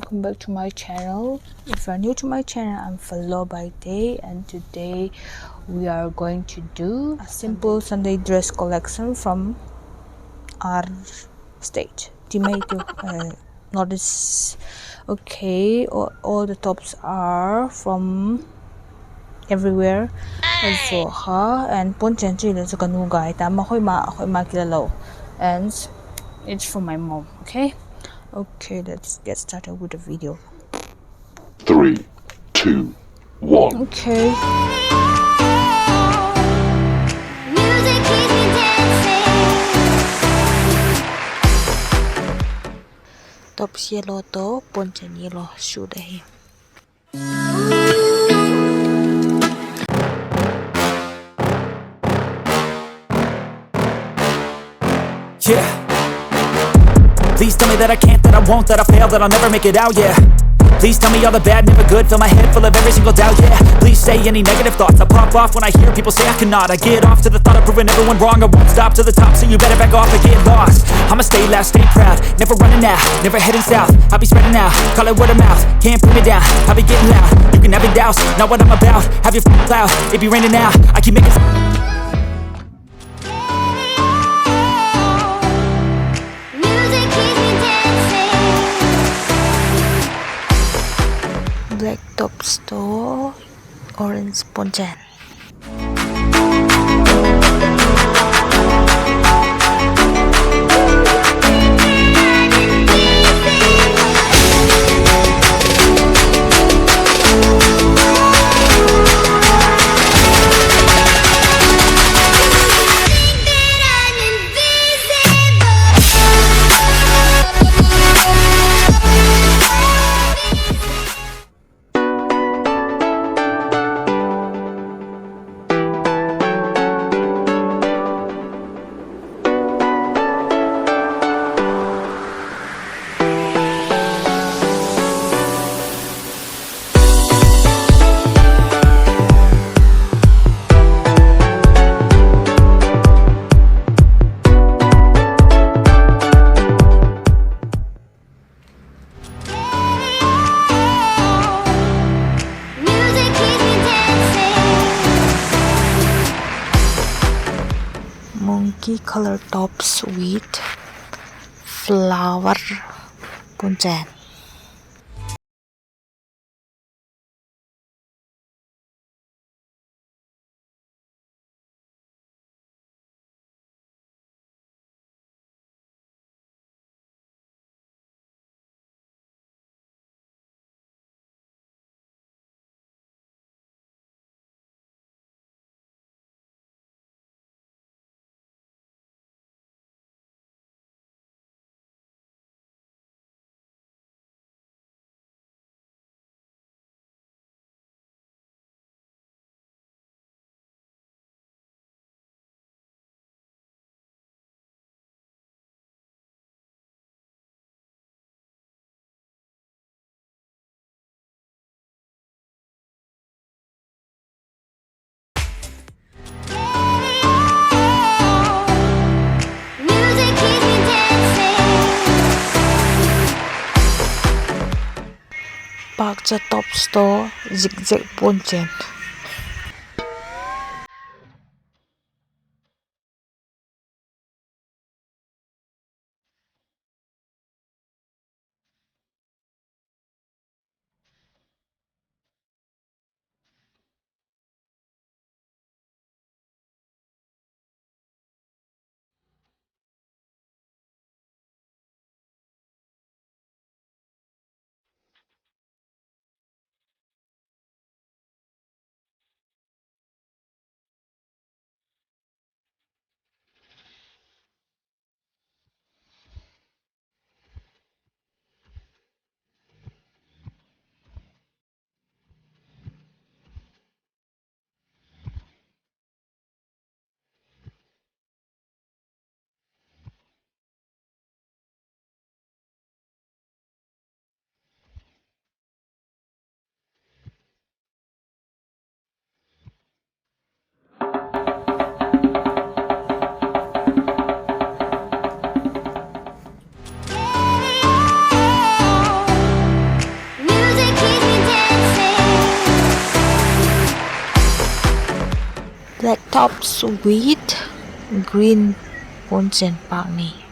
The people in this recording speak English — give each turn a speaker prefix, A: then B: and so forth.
A: welcome back to my channel. If you're new to my channel, I'm Flo Baite, and today we are going to do a simple Sunday dress collection from our state. Tomato notice. Okay, all the tops are from everywhere. Also ha and ponchen chile sa kanugay tama koy ma kilalaw, and it's from my mom. Okay, let's get started with the video.
B: 3, 2, 1.
A: Okay. Tops yellow to ponchen yellow shoe dahi.
C: Yeah. Please tell me that I can't, that I won't, that I fail, that I'll never make it out, yeah. Please tell me all the bad, never good, fill my head full of every single doubt, yeah. Please say any negative thoughts, I pop off when I hear people say I cannot. I get off to the thought of proving everyone wrong, I won't stop to the top, so you better back off and get lost. I'ma stay loud, stay proud, never running out, never heading south. I'll be spreading out, call it word of mouth, can't put me down, I'll be getting loud. You can have your doubts, not what I'm about, have your cloud, it be raining out, I keep making
A: Black tops to orange ponchen. Monkey color tops with flower ponchen. Bakcha tops to zigzag ponchen. tops with green ponchen pak ni.